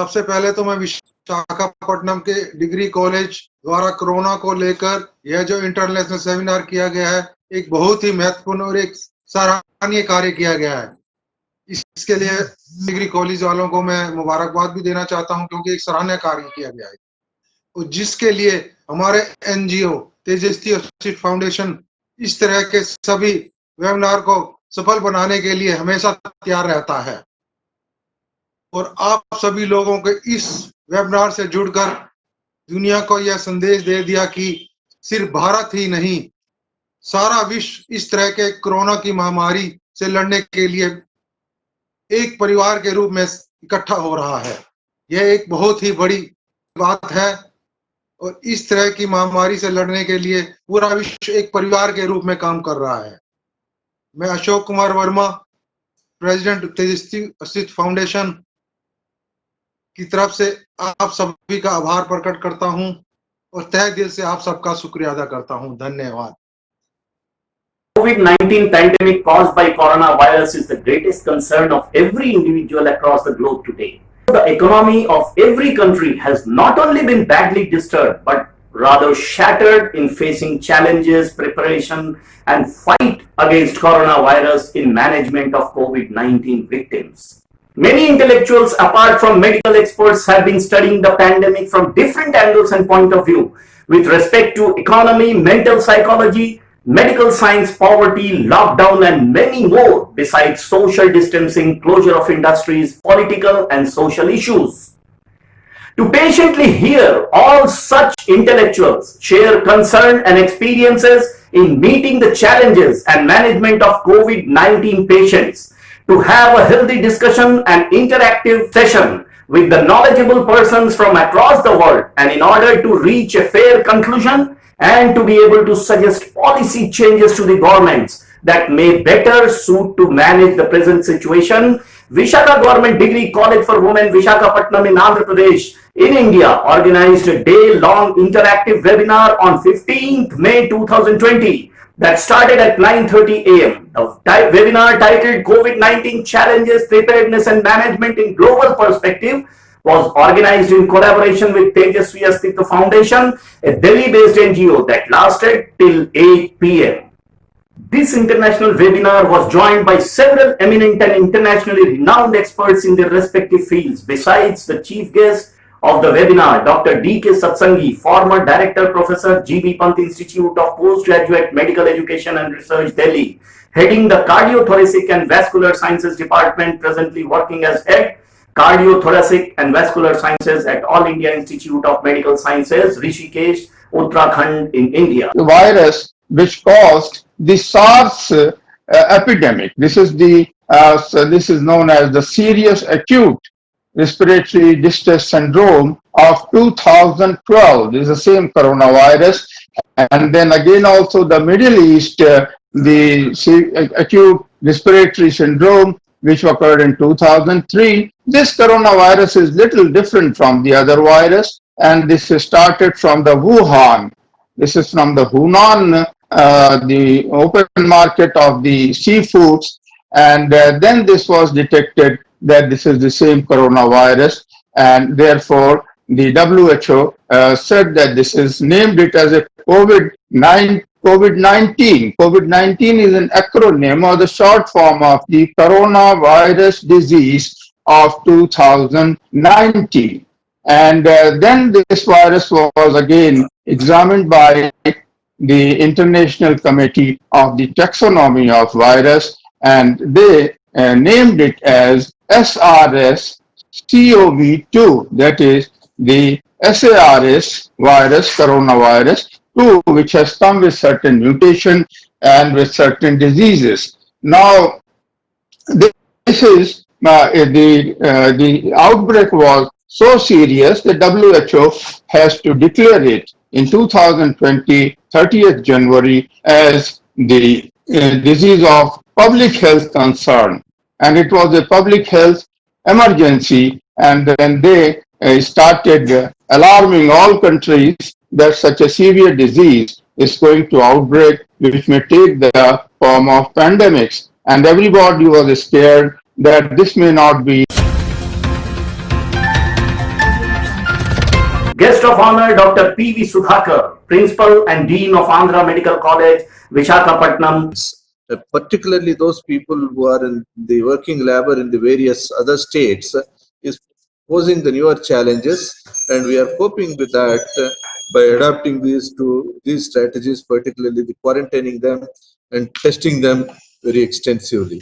सबसे पहले तो मैं विशाखापट्टनम के डिग्री कॉलेज द्वारा कोरोना को लेकर यह जो इंटरनेशनल सेमिनार किया गया है, एक बहुत ही महत्वपूर्ण और एक सराहनीय कार्य किया गया है। इसके लिए डिग्री कॉलेज वालों को मैं मुबारकबाद भी देना चाहता हूं, क्योंकि एक सराहनीय कार्य किया गया है, और जिसके लिए हमारे एनजीओ तेजस्वी असित फाउंडेशन इस तरह के सभी वेबिनार को सफल बनाने के लिए हमेशा तैयार रहता है। और आप सभी लोगों के इस वेबिनार से जुड़कर दुनिया को यह संदेश दे दिया कि सिर्फ भारत ही नहीं, सारा विश्व इस तरह के कोरोना की महामारी से लड़ने के लिए एक परिवार के रूप में इकट्ठा हो रहा है। यह एक बहुत ही बड़ी बात है, और इस तरह की महामारी से लड़ने के लिए पूरा विश्व एक परिवार के रूप में काम कर रहा है। मैं अशोक कुमार वर्मा, प्रेसिडेंट तेजस्वी असित फाउंडेशन की तरफ से आप सभी का आभार प्रकट करता हूं, और तहे दिल से आप सबका शुक्रिया अदा करता हूं। धन्यवाद। COVID-19 pandemic caused by coronavirus is the greatest concern of every individual across the globe today. The economy of every country has not only been badly disturbed, but rather shattered in facing challenges, preparation, and fight against coronavirus in management of COVID-19 victims. Many intellectuals, apart from medical experts, have been studying the pandemic from different angles and point of view with respect to economy, mental psychology, medical science, poverty, lockdown, and many more, besides social distancing, closure of industries, political and social issues. To patiently hear all such intellectuals share concern and experiences in meeting the challenges and management of COVID-19 patients, to have a healthy discussion and interactive session with the knowledgeable persons from across the world, and in order to reach a fair conclusion and to be able to suggest policy changes to the governments that may better suit to manage the present situation, Vishaka Government Degree College for Women, Visakhapatnam in Andhra Pradesh in India organized a day-long interactive webinar on 15th May 2020 that started at 9:30 a.m. The webinar titled COVID-19 Challenges, Preparedness and Management in Global Perspective was organized in collaboration with Tejaswi Astitwa Foundation, a Delhi-based NGO that lasted till 8 p.m. This international webinar was joined by several eminent and internationally renowned experts in their respective fields. Besides the chief guest of the webinar, Dr. D.K. Satsangi, former Director Professor, G.B. Pant Institute of Postgraduate Medical Education and Research, Delhi, heading the Cardiothoracic and Vascular Sciences Department, presently working as Head Cardiothoracic and Vascular Sciences at All India Institute of Medical Sciences, Rishikesh, Uttarakhand in India. The virus which caused the SARS epidemic. This is known as the serious acute respiratory distress syndrome of 2012. This is the same coronavirus. And then again also the Middle East, the acute respiratory syndrome which occurred in 2003. This coronavirus is little different from the other virus, and this started from the Wuhan. This is from the Hunan, the open market of the seafoods, and then this was detected that this is the same coronavirus, and therefore the WHO said that this is named it as a COVID-19. COVID-19 is an acronym or the short form of the coronavirus disease of 2019. And then this virus was again examined by the International Committee of the Taxonomy of Virus, and they named it as SARS-CoV-2, that is the SARS virus, coronavirus 2, which has come with certain mutation and with certain diseases. Now, this is the outbreak was so serious that WHO has to declare it in 2020, 30th January, as the disease of public health concern. And it was a public health emergency, and then they started alarming all countries that such a severe disease is going to outbreak, which may take the form of pandemics. And everybody was scared that this may not be Guest of honor, Dr. P.V. Sudhakar, Principal and Dean of Andhra Medical College, Vishakhapatnam. Particularly those people who are in the working labor in the various other states, is posing the newer challenges, and we are coping with that by adapting these strategies, particularly the quarantining them and testing them very extensively.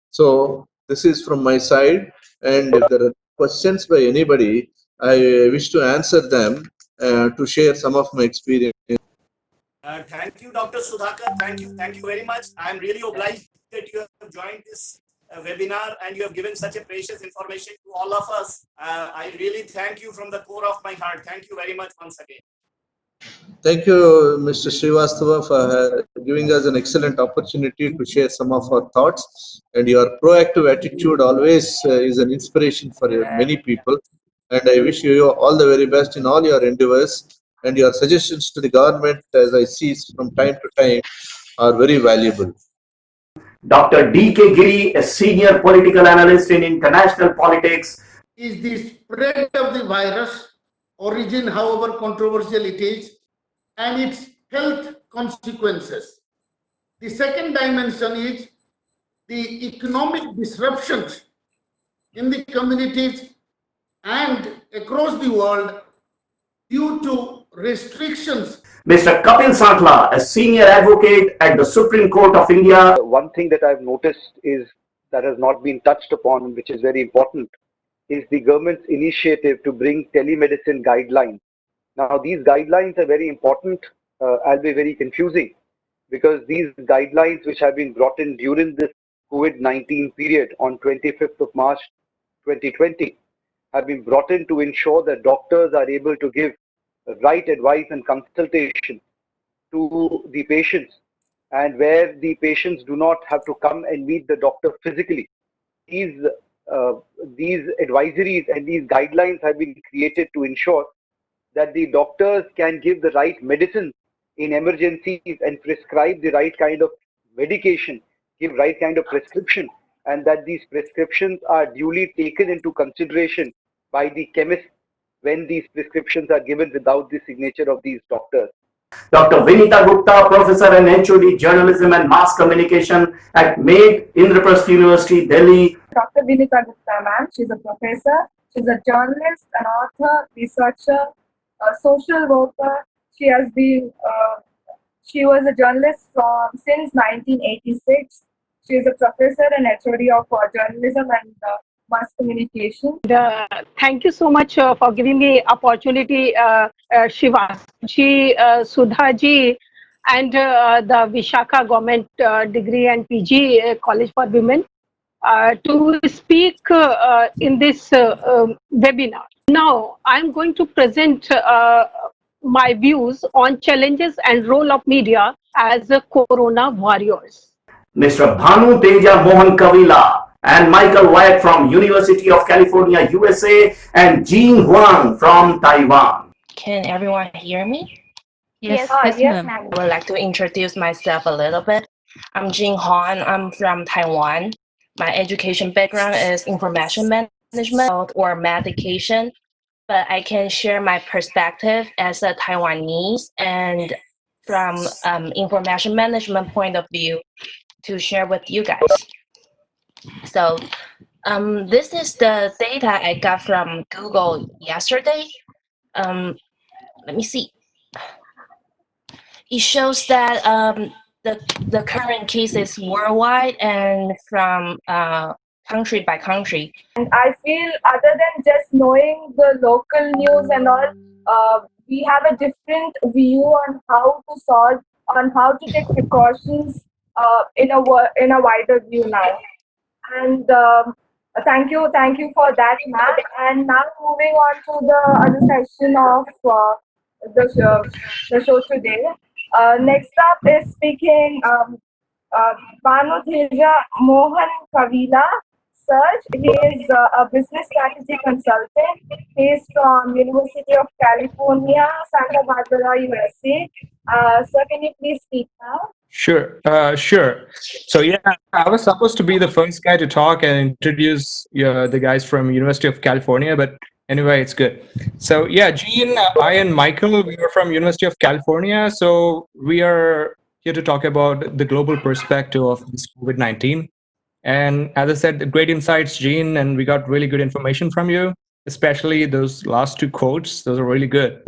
So this is from my side, and if there are questions by anybody, I wish to answer them to share some of my experience. Thank you, Dr. Sudhakar. Thank you very much. I am really obliged that you have joined this webinar and you have given such a precious information to all of us. I really thank you from the core of my heart. Thank you very much once again. Thank you, Mr. Srivastava, for giving us an excellent opportunity to share some of our thoughts. And your proactive attitude always is an inspiration for many people. And I wish you all the very best in all your endeavors. And your suggestions to the government, as I see from time to time, are very valuable. Dr. D.K. Giri, a senior political analyst in international politics. Is the spread of the virus, origin, however controversial it is, and its health consequences. The second dimension is the economic disruptions in the communities and across the world due to restrictions. Mr. Kapil Santla, a senior advocate at the Supreme Court of India. One thing that I've noticed is that has not been touched upon, which is very important, is the government's initiative to bring telemedicine guidelines. Now, these guidelines are very important, I'll be very confusing, because these guidelines which have been brought in during this COVID-19 period on 25th of March 2020 have been brought in to ensure that doctors are able to give right advice and consultation to the patients, and where the patients do not have to come and meet the doctor physically. These advisories and these guidelines have been created to ensure that the doctors can give the right medicine in emergencies and prescribe the right kind of medication, give right kind of prescription, and that these prescriptions are duly taken into consideration by the chemist when these prescriptions are given without the signature of these doctors. Dr. Vinita Gupta, Professor and HOD Journalism and Mass Communication at MADE, Indraprasth University, Delhi. Dr. Vinita Gupta, ma'am, she's a professor, she's a journalist, an author, researcher, a social worker. She was a journalist since 1986. She is a professor and HOD of journalism and mass communication. Thank you so much for giving me opportunity, Shivaji, Sudhaji, and the Vishakha Government Degree and PG College for Women to speak in this webinar. Now, I'm going to present my views on challenges and role of media as Corona warriors. Mr. Bhanu Teja Mohan Kavila and Michael Wyatt from University of California, USA, and Jean Huang from Taiwan. Can everyone hear me? Yes, ma'am. I would like to introduce myself a little bit. I'm Jean Huang. I'm from Taiwan. My education background is information management or medication, but I can share my perspective as a Taiwanese and from information management point of view to share with you guys. So this is the data I got from Google yesterday. Let me see. It shows that the current cases worldwide and from country by country. And I feel other than just knowing the local news and all, we have a different view on how to solve, on how to take precautions in a wider view now. And thank you for that, ma'am. And now moving on to the other section of the show today. Next up is speaking Bhanu Teja Mohan Kavila. He is a business strategy consultant. He is from University of California, Santa Barbara, USA. Sir, can you please speak now? Sure. So yeah, I was supposed to be the first guy to talk and introduce the guys from University of California, but Anyway, it's good. So yeah, Gene, I and Michael, we are from University of California. So we are here to talk about the global perspective of this COVID-19. And as I said, great insights, Gene, and we got really good information from you, especially those last two quotes. Those are really good.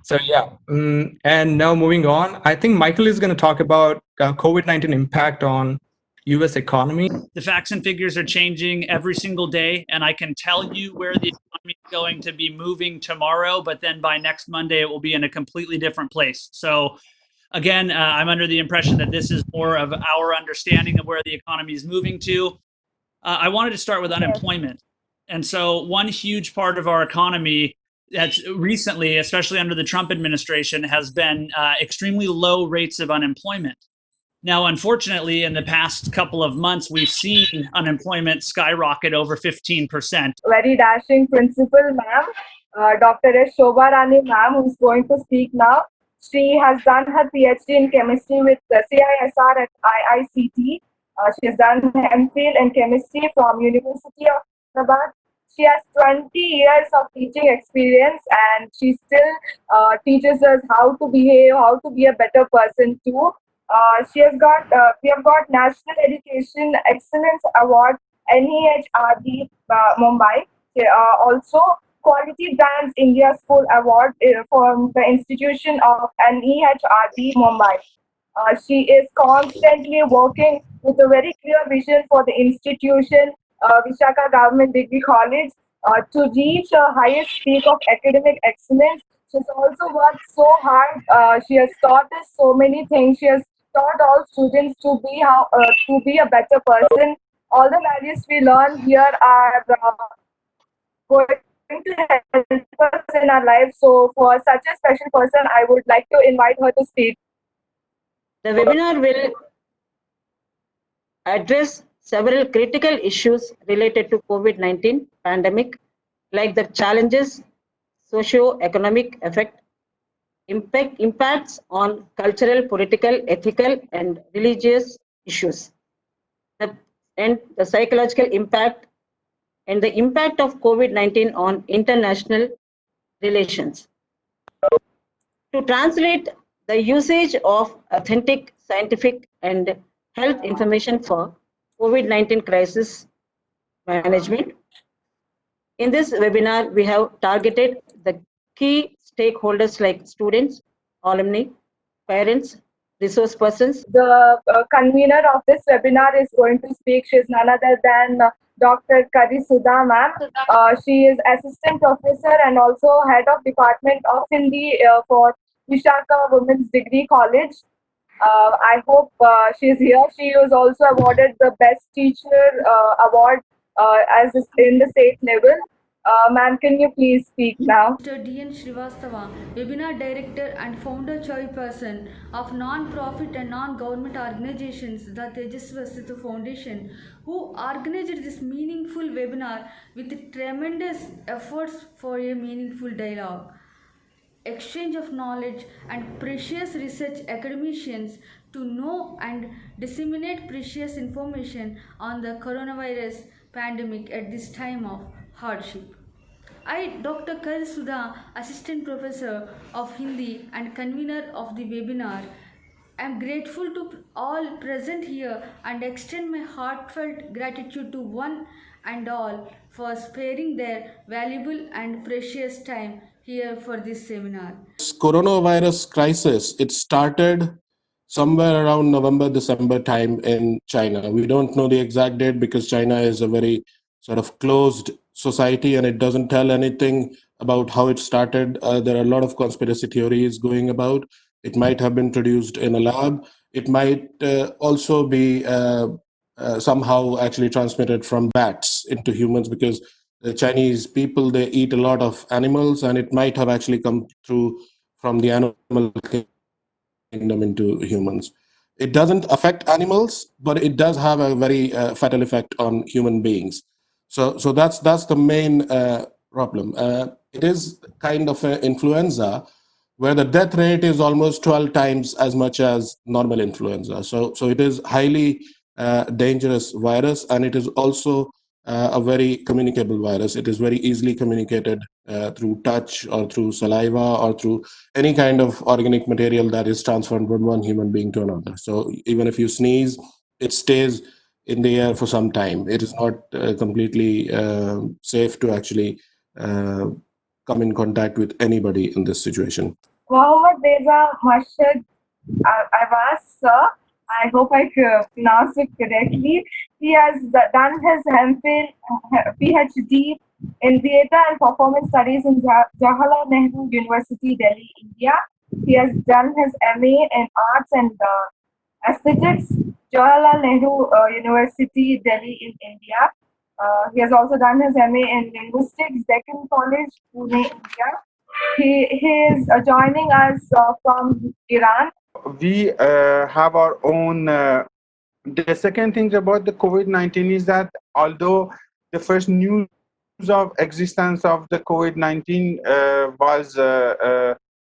So yeah, and now moving on, I think Michael is going to talk about COVID-19 impact on U.S. economy. The facts and figures are changing every single day, and I can tell you where the economy is going to be moving tomorrow, but then by next Monday, it will be in a completely different place. So again, I'm under the impression that this is more of our understanding of where the economy is moving to. I wanted to start with unemployment. And so one huge part of our economy that's recently, especially under the Trump administration, has been extremely low rates of unemployment. Now, unfortunately, in the past couple of months, we've seen unemployment skyrocket over 15%. Very dashing principal, ma'am, Dr. S. Shobha Rani, ma'am, who's going to speak now. She has done her PhD in chemistry with CISR at IICT. She has done MPhil in chemistry from University of Hyderabad. She has 20 years of teaching experience, and she still teaches us how to behave, how to be a better person too. We have got National Education Excellence Award, NEHRD Mumbai. Also, Quality Brands India School Award from the institution of NEHRD Mumbai. She is constantly working with a very clear vision for the institution, Vishaka Government Degree College, to reach a highest peak of academic excellence. She's also worked so hard. She has taught us so many things. She has taught all students to be a better person. All the values we learn here are going to help us in our lives. So for such a special person, I would like to invite her to speak. The webinar will address several critical issues related to COVID-19 pandemic, like the challenges, socio-economic effect, impacts on cultural, political, ethical, and religious issues, and the psychological impact, and the impact of COVID-19 on international relations. To translate the usage of authentic scientific and health information for COVID-19 crisis management. In this webinar, we have targeted the key stakeholders like students, alumni, parents, resource persons. The convener of this webinar is going to speak. She is none other than Dr. Kari Sudha ma'am. She is assistant professor and also head of department of Hindi for Vishaka Women's Degree College. I hope she is here. She was also awarded the Best Teacher award as in the state level. Ma'am, can you please speak now? Mr. D.N. Srivastava, Webinar Director and Founder Chairperson of non-profit and non-government organizations, the Tejasvi Setu Foundation, who organized this meaningful webinar with tremendous efforts for a meaningful dialogue, exchange of knowledge, and precious research academicians to know and disseminate precious information on the coronavirus pandemic at this time of hardship. I, Dr. Kari Sudha, Assistant Professor of Hindi and convener of the webinar, am grateful to all present here and extend my heartfelt gratitude to one and all for sparing their valuable and precious time here for this seminar. This coronavirus crisis, it started somewhere around November, December time in China. We don't know the exact date because China is a very sort of closed society and it doesn't tell anything about how it started. There are a lot of conspiracy theories going about. It might have been produced in a lab. It might also be somehow actually transmitted from bats into humans because the Chinese people, they eat a lot of animals and it might have actually come through from the animal kingdom into humans. It doesn't affect animals, but it does have a very fatal effect on human beings. So that's the main problem. It is kind of an influenza where the death rate is almost 12 times as much as normal influenza. So it is highly dangerous virus, and it is also a very communicable virus. It is very easily communicated through touch or through saliva or through any kind of organic material that is transferred from one human being to another. So even if you sneeze, it stays in the air for some time. It is not completely safe to actually come in contact with anybody in this situation. Mohammad Reza Mashhad Abbas, sir, I hope I pronounced it correctly. He has done his MPhil, PhD in theatre and performance studies in Jawaharlal Nehru University, Delhi, India. He has done his MA in arts and aesthetics, Jawaharlal Nehru University, Delhi, in India. He has also done his MA in linguistics, Deccan College, Pune, India. He is joining us from Iran. We have our own. The second thing about the COVID-19 is that although the first news of existence of the COVID-19 was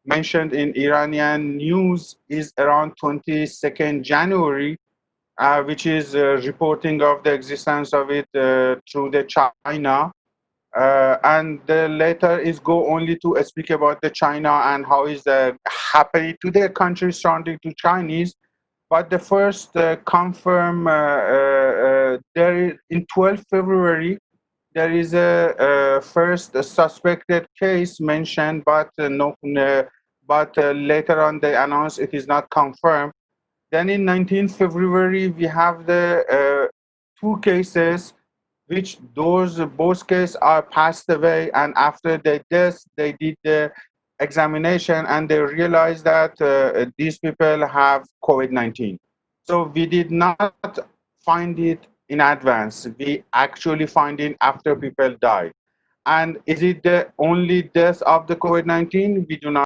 mentioned in Iranian news is around 22nd January, which is reporting of the existence of it through the China. And the later is go only to speak about the China and how is happening to the country surrounding to Chinese. But the first confirm there is, in 12 February, there is a first suspected case mentioned, but later on they announced it is not confirmed. Then in 19 February, we have the 2 cases, which both cases are passed away, and after their death, they did the examination and they realized that these people have COVID-19. So we did not find it in advance. We actually find it after people die. And is it the only death of the COVID-19? We do not